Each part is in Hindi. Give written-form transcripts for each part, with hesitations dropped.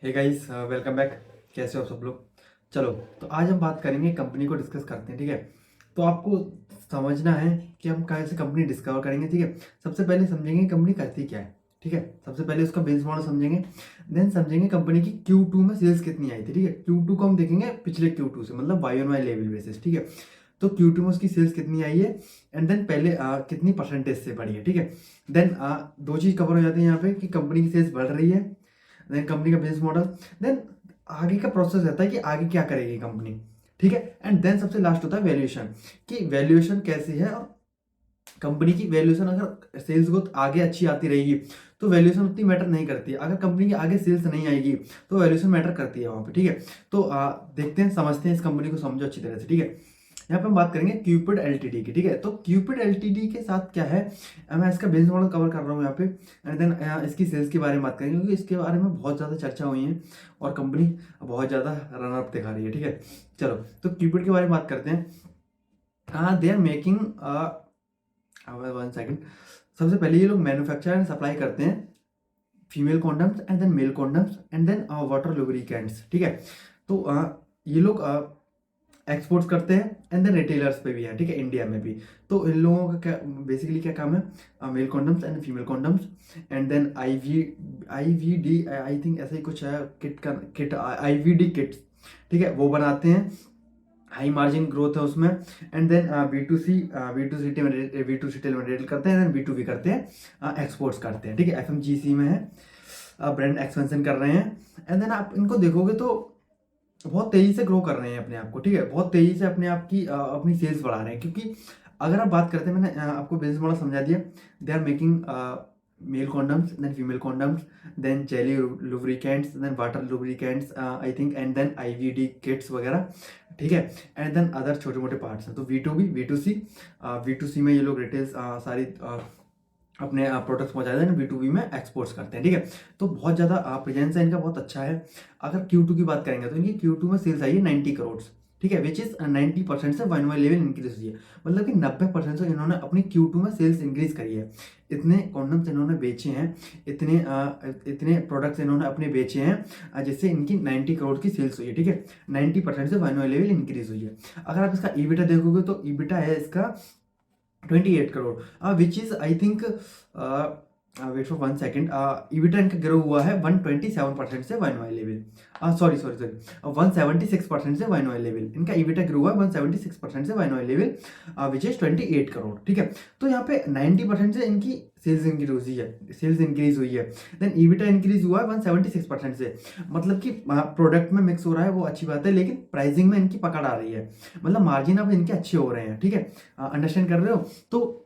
Hey guys, welcome back. कैसे हो आप सब लोग। चलो, तो आज हम बात करेंगे, कंपनी को डिस्कस करते हैं। ठीक है, तो आपको समझना है कि हम कैसे कंपनी डिस्कवर करेंगे। ठीक है, सबसे पहले समझेंगे कंपनी करती क्या है। ठीक है, सबसे पहले उसका बिजनेस मॉडल समझेंगे, देन समझेंगे कंपनी की Q2 में सेल्स कितनी आई थी। ठीक है, Q2 को हम देखेंगे पिछले Q2 से, मतलब Y-on-Y लेवल बेसिस। ठीक है, तो Q2 में उसकी सेल्स कितनी आई है, एंड देन पहले कितनी परसेंटेज से बढ़ी है। ठीक है, देन दो चीज़ कवर हो जाती है यहाँ पे कि कंपनी की सेल्स बढ़ रही है, देन कंपनी का बिजनेस मॉडल, देन आगे का प्रोसेस रहता है कि आगे क्या करेगी कंपनी। ठीक है, एंड देन सबसे लास्ट होता है वैल्यूएशन, कि वैल्यूएशन कैसी है। और कंपनी की वैल्यूएशन, अगर सेल्स ग्रोथ आगे अच्छी आती रहेगी तो वैल्यूएशन उतनी मैटर नहीं करती है। अगर कंपनी की आगे सेल्स नहीं आएगी तो वैल्यूएशन मैटर करती है वहां पे। ठीक है, तो देखते हैं, समझते हैं इस कंपनी को, समझो अच्छी तरह से। ठीक है, यहाँ पे हम बात करेंगे क्यूपिड एलटीडी की। ठीक है, तो क्यूपिड एलटीडी के साथ क्या है, मैं इसका बिजनेस मॉडल कवर कर रहा हूँ यहाँ पे, एंड देन इसकी सेल्स के बारे में बात करेंगे, क्योंकि इसके बारे में बहुत ज़्यादा चर्चा हुई है और कंपनी बहुत ज़्यादा रनअप दिखा रही है। ठीक है, चलो, तो क्यूपिड के बारे में बात करते हैं। They are making, one second, सबसे पहले ये लोग मैन्युफैक्चर एंड सप्लाई करते हैं female condoms and then male condoms and then water lubricants. ठीक है, तो ये लोग एक्सपोर्ट्स करते हैं एंड देन रिटेलर्स पे भी है। ठीक है, इंडिया में भी। तो इन लोगों का क्या बेसिकली क्या काम है, male condoms and female condoms, and then I V D, I think ऐसा ही कुछ है, किट IVD किट्स। ठीक है, वो बनाते हैं, हाई मार्जिन ग्रोथ है उसमें। एंड देन B2C में रिटेल करते हैं, देन B2B करते हैं, एक्सपोर्ट्स करते हैं। ठीक है, FMGC में है, ब्रांड एक्सपेंशन कर रहे हैं। एंड देन आप इनको देखोगे तो बहुत तेजी से ग्रो कर रहे हैं अपने आप को। ठीक है, बहुत तेजी से अपने आप की अपनी सेल्स बढ़ा रहे हैं, क्योंकि अगर आप बात करते हैं, मैंने आपको बिजनेस मॉडल समझा दिया। They are making male condoms, then female condoms, then jelly lubricants, then water lubricants I think, and then IVD kits वगैरह। ठीक है, एंड देन अदर छोटे मोटे पार्ट्स हैं। तो B2C में ये लोग रिटेल्स सारी अपने प्रोडक्ट्स पहुंचाते हैं, B2B में एक्सपोर्ट्स करते हैं। ठीक है, तो बहुत ज़्यादा प्रेजेंस है इनका, बहुत अच्छा है। अगर Q2 की बात करेंगे तो इनकी Q2 में सेल्स आई है 90 करोड़। ठीक है, विच इज 90% से Y-on-Y लेवल इंक्रीज हुई है, मतलब कि 90% से इन्होंने अपनी Q2 में सेल्स इंक्रीज करी है। इतने कॉन्डम्स इन्होंने बेचे हैं, इतने प्रोडक्ट्स इन्होंने अपने बेचे हैं, जिससे इनकी 90 करोड़ की सेल्स हुई है। ठीक है, 90% से Y-on-Y लेवल इंक्रीज हुई है। अगर आप इसका ईबिटा देखोगे तो ईबिटा है इसका 28 crore, which is I think, wait for one second, EBITDA इनका ग्रो हुआ है 127% से Y-on-Y level, sorry sorry sorry, 176% से Y-on-Y लेवल। इनका ईबिटा ग्रो हुआ है 176% से Y-on-Y level, which is 28 crore. ठीक है, तो यहाँ पे 90% से इनकी सेल्स इंक्रीज हुई है, देन ईबिटा इंक्रीज हुआ है 176% से, मतलब कि प्रोडक्ट में मिक्स हो रहा है, वो अच्छी बात है, लेकिन प्राइसिंग में इनकी पकड़ आ रही है, मतलब मार्जिन अब इनके अच्छे हो रहे हैं। ठीक है, अंडरस्टैंड कर रहे हो। तो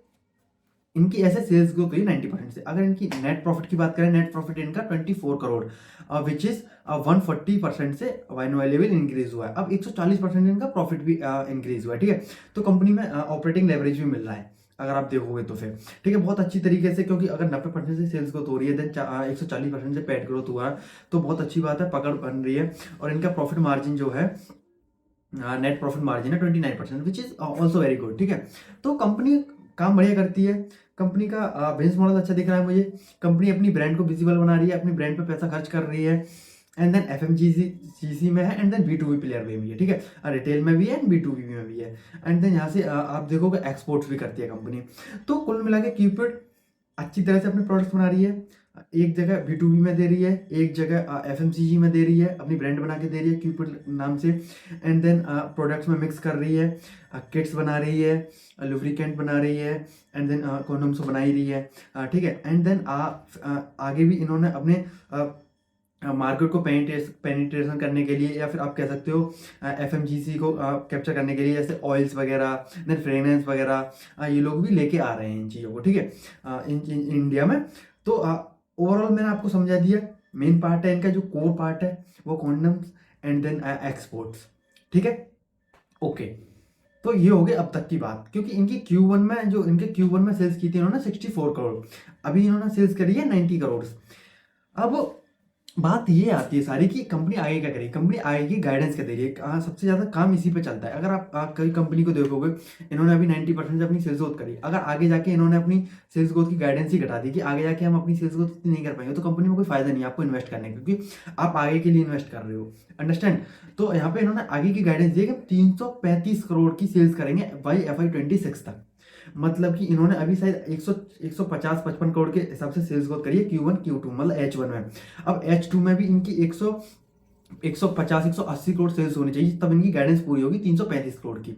इनकी ऐसे सेल्स ग्रोथ हुई 90% से। अगर इनकी नेट प्रॉफिट की बात करें, नेट प्रॉफिट इनका 24 करोड़, विच इज 140% से Y-on-Y लेवल इंक्रीज हुआ है। अब 140% इनका प्रॉफिट भी इंक्रीज हुआ है। ठीक है, तो कंपनी में ऑपरेटिंग लेवरेज भी मिल रहा है अगर आप देखोगे तो फिर। ठीक है, बहुत अच्छी तरीके से, क्योंकि अगर 90% से सेल्स ग्रोथ हो रही है, देन 140% से पैट ग्रोथ हुआ है, तो बहुत अच्छी बात है, पकड़ बन रही है। और इनका प्रॉफिट मार्जिन जो है, नेट प्रॉफिट मार्जिन है 29%, which is also very good. ठीक है, तो कंपनी काम बढ़िया करती है, कंपनी का बिजनेस मॉडल अच्छा दिख रहा है मुझे। कंपनी अपनी ब्रांड को विजिबल बना रही है, अपनी ब्रांड पे पैसा खर्च कर रही है, एंड देन FMGC में है, एंड देन B2B प्लेयर में भी है। ठीक है, रिटेल में भी है एंड B2B में भी है, एंड देन यहाँ से आप देखोगे एक्सपोर्ट्स भी करती है कंपनी। तो कुल मिला के क्यूपिड अच्छी तरह से अपने प्रोडक्ट्स बना रही है, एक जगह B2B में दे रही है, एक जगह FMCG में दे रही है, अपनी ब्रांड बना के दे रही है क्यूपिड नाम से, एंड देन प्रोडक्ट्स में मिक्स कर रही है, किट्स बना रही है, लुब्रिकेंट बना रही है, एंड देन कॉन्डोम्स बना ही रही है। ठीक है, एंड देन आगे भी इन्होंने अपने मार्केट को पेनिट्रेशन करने के लिए, या फिर आप कह सकते हो FMGC को कैप्चर करने के लिए, जैसे ऑयल्स वगैरह, देन फ्रेगनेंस वगैरह, ये लोग भी लेके आ रहे हैं इन चीज़ों को। ठीक है, इंडिया में। तो ओवरऑल मैंने आपको समझा दिया, मेन पार्ट है इनका, जो कोर पार्ट है वो कॉन्डम्स एंड देन एक्सपोर्ट्स। ठीक है, ओके, तो ये हो गई अब तक की बात, क्योंकि इनकी Q1 में सेल्स की थी इन्होंने 64 करोड़, अभी इन्होंने सेल्स करी है 90 करोड़। अब बात ये आती है सारी कि कंपनी आगे क्या करेगी, कंपनी आगे की गाइडेंस क्या दे रही है। सबसे ज़्यादा काम इसी पे चलता है। अगर आप कई कंपनी को देखोगे, इन्होंने अभी 90% से अपनी सेल्स ग्रोथ करी, अगर आगे जाके इन्होंने अपनी सेल्स ग्रोथ की गाइडेंस ही घटा दी कि आगे जाके हम अपनी सेल्स ग्रोथ इतनी नहीं कर पाएंगे, तो कंपनी में कोई फायदा नहीं है आपको इन्वेस्ट करने का, क्योंकि आप आगे के लिए इन्वेस्ट कर रहे हो। अंडरस्टैंड। तो यहाँ पे इन्होंने आगे की गाइडेंस दी है कि 335 करोड़ की सेल्स करेंगे बाई FY26 तक। मतलब कि इन्होंने अभी शायद 150-55 करोड़ के हिसाब से सेल्स ग्रोथ करी है Q1 Q2 मतलब H1 में। अब H2 में भी इनकी 150-180 करोड़ सेल्स होनी चाहिए, तब इनकी गाइडेंस पूरी होगी 335 करोड़ की।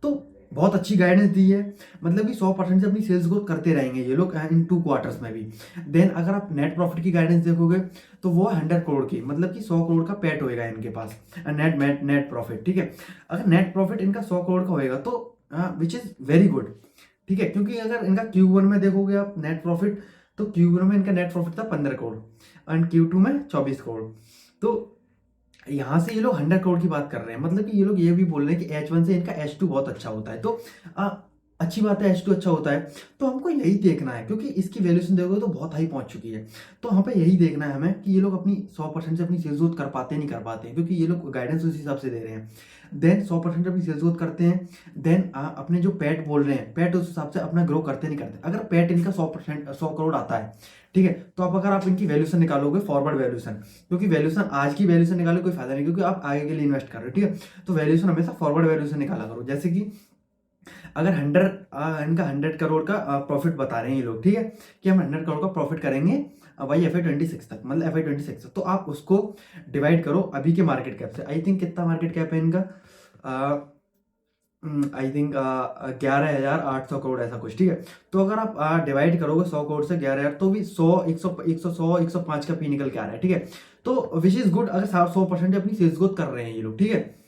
तो बहुत अच्छी गाइडेंस दी है, मतलब कि 100% से अपनी सेल्स ग्रोथ करते रहेंगे ये लोग इन 2 क्वार्टर्स में भी। देन अगर आप नेट प्रॉफिट की गाइडेंस देखोगे तो वो 100 करोड़ की, मतलब कि 100 करोड़ का पैट होएगा इनके पास, नेट प्रॉफिट। ठीक है, अगर नेट प्रॉफिट इनका 100 करोड़ का होएगा तो विच इज़ वेरी गुड। ठीक है, क्योंकि अगर इनका Q1 में देखोगे आप नेट प्रॉफिट, तो Q1 में इनका नेट प्रॉफिट था 15 करोड़ एंड Q2 में 24 करोड़। तो यहाँ से ये लोग 100 करोड़ की बात कर रहे हैं, मतलब कि ये लोग ये भी बोल रहे हैं कि H1 से इनका H2 बहुत अच्छा होता है। तो अच्छी बात है, H2 अच्छा होता है, तो हमको यही देखना है, क्योंकि इसकी वैल्यूएशन देखोगे तो बहुत हाई पहुंच चुकी है। तो यहाँ पे यही देखना है हमें कि ये लोग अपनी 100% से अपनी सेल्स ग्रोथ कर पाते हैं नहीं कर पाते हैं, क्योंकि ये लोग गाइडेंस उस हिसाब से दे रहे हैं। देन 100% अपनी सेल्स ग्रोथ करते हैं, देन अपने जो पैट बोल रहे हैं, पैट उस हिसाब से अपना ग्रो करते नहीं करते। अगर पैट इनका 100 करोड़ आता है, ठीक है, तो अगर आप इनकी वैल्यूएशन निकालोगे, फॉरवर्ड वैल्यूएशन, क्योंकि वैल्यूएशन आज की वैल्यूएशन निकालो कोई फायदा नहीं, क्योंकि आप आगे के लिए इन्वेस्ट कर रहे हो। ठीक है, तो वैल्यूएशन हमेशा फॉरवर्ड वैल्यूएशन निकाला करो। जैसे कि अगर 100 करोड़ का प्रॉफिट बता रहे हैं ये लोग, ठीक है, कि हम 100 करोड़ का प्रॉफिट करेंगे भाई FY26 तक, मतलब FY26 तक, तो आप उसको डिवाइड करो अभी के मार्केट कैप से। आई थिंक कितना मार्केट कैप है इनका, आई थिंक 11,800 करोड़ ऐसा कुछ। ठीक है, तो अगर आप डिवाइड करोगे 100 करोड़ से 11,000, तो भी 100, 105 का पी निकल के आ रहा है। ठीक है, तो विच इज गुड, अगर 100% अपनी सेल्स ग्रोथ कर रहे हैं ये लोग। ठीक है,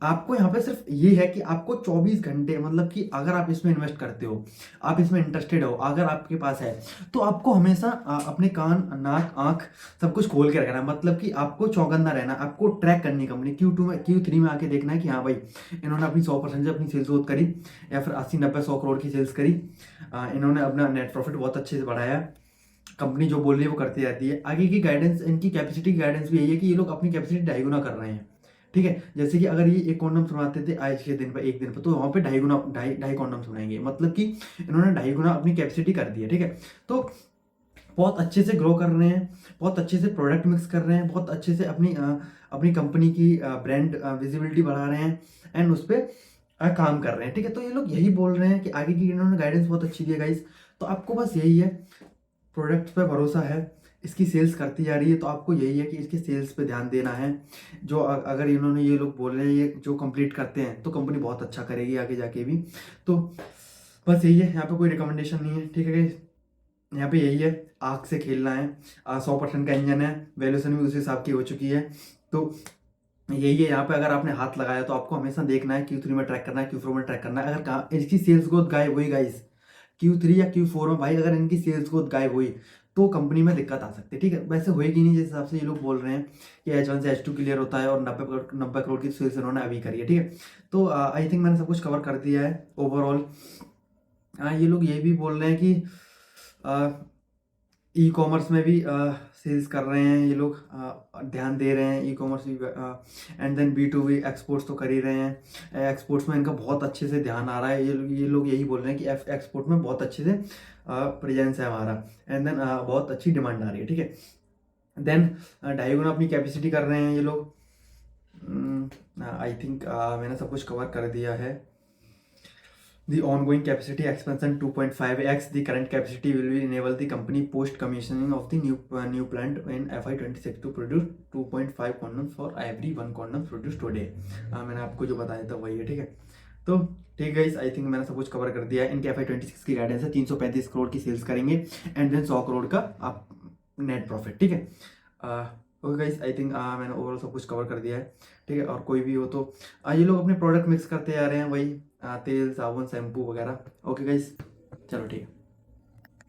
आपको यहाँ पे सिर्फ ये है कि आपको 24 घंटे, मतलब कि अगर आप इसमें इन्वेस्ट करते हो, आप इसमें इंटरेस्टेड हो, अगर आपके पास है, तो आपको हमेशा अपने कान नाक आंख सब कुछ खोल के रखना है। मतलब कि आपको चौकन्ना रहना, आपको ट्रैक करनी कंपनी। Q3 में आके देखना है कि हाँ भाई, इन्होंने अपनी 100% से अपनी सेल्स ग्रोथ करी, या फिर 80-90-100 करोड़ की सेल्स करी, इन्होंने अपना नेट प्रॉफिट बहुत अच्छे से बढ़ाया। कंपनी जो बोल रही है वो करती रहती है। आगे की गाइडेंस, इनकी कैपेसिटी की गाइडेंस भी यही है कि ये लोग अपनी कैपेसिटी 2.5 गुना कर रहे हैं। ठीक है, जैसे कि अगर ये एक कॉन्डम सुनाते थे आज के दिन पर, एक दिन पर, तो वहाँ पे 2.5 गुना, ढाई कॉन्डम सुनाएंगे, मतलब कि इन्होंने 2.5 गुना अपनी कैपेसिटी कर दी है। ठीक है, तो बहुत अच्छे से ग्रो कर रहे हैं, बहुत अच्छे से प्रोडक्ट मिक्स कर रहे हैं, बहुत अच्छे से अपनी कंपनी की ब्रांड विजिबिलिटी बढ़ा रहे हैं, एंड उस पर काम कर रहे हैं। ठीक है, तो ये लोग यही बोल रहे हैं कि आगे की इन्होंने गाइडेंस बहुत अच्छी दी है गाइस। तो आपको बस यही है, प्रोडक्ट पे भरोसा है, इसकी सेल्स करती जा रही है, तो आपको यही है कि इसके सेल्स पे ध्यान देना है। जो अगर इन्होंने, ये लोग बोल रहे हैं, ये जो कंप्लीट करते हैं तो कंपनी बहुत अच्छा करेगी आगे जाके भी। तो बस यही है, यहाँ पे कोई रिकमेंडेशन नहीं है। ठीक है guys? यहाँ पे यही है, आग से खेलना है। 100% का इंजन है, वैल्यूएशन भी उसी हिसाब की हो चुकी है। तो यही है, यहाँ पे अगर आपने हाथ लगाया तो आपको हमेशा देखना है, Q3 में ट्रैक करना है, Q4 में ट्रैक करना है। अगर कहाँ इसकी सेल्स ग्रोथ गायब हुई गाइस, Q3 या Q4 में भाई, अगर इनकी सेल्स ग्रोथ गायब हुई तो कंपनी में दिक्कत आ सकती है। ठीक है, वैसे होएगी नहीं, जिस हिसाब से ये लोग बोल रहे हैं कि H1 से H2 क्लियर होता है, और 90 करोड़ की सेल्स इन्होंने अभी करी है। ठीक है, तो आई थिंक मैंने सब कुछ कवर कर दिया है ओवरऑल। ये लोग ये भी बोल रहे हैं कि ई कॉमर्स में भी सेल्स कर रहे हैं ये लोग, ध्यान दे रहे हैं ई कॉमर्स भी, एंड देन B2B एक्सपोर्ट्स तो कर ही रहे हैं। एक्सपोर्ट्स में इनका बहुत अच्छे से ध्यान आ रहा है। ये लोग यही बोल रहे हैं कि एक्सपोर्ट में बहुत अच्छे से प्रेजेंस है हमारा, एंड देन बहुत अच्छी डिमांड आ रही है। ठीक है, देन 2.5 गुना अपनी कैपेसिटी कर रहे हैं ये लोग। आई थिंक मैंने सब कुछ कवर कर दिया है। The ongoing capacity expansion 2.5x the current capacity will be enable the company post commissioning of the new plant in FY26 to produce 2.5 condoms for every 1 condom produced today। मैंने आपको जो बताया था वही है। ठीक है, तो ठीक है गाइस, आई थिंक मैंने सब कुछ कवर कर दिया है। इनके FY26 की गाइडेंस है 335 करोड़ की सेल्स करेंगे, एंड देन 100 करोड़ का आप नेट प्रॉफिट। ठीक है, ओके गाइस, आई थिंक मैंने ओवरऑल सब कुछ कवर कर दिया है। ठीक है, और कोई भी हो तो ये लोग अपने प्रोडक्ट मिक्स करते जा रहे हैं, वही तेल साबुन शैम्पू वगैरह। ओके गाइस, चलो ठीक है।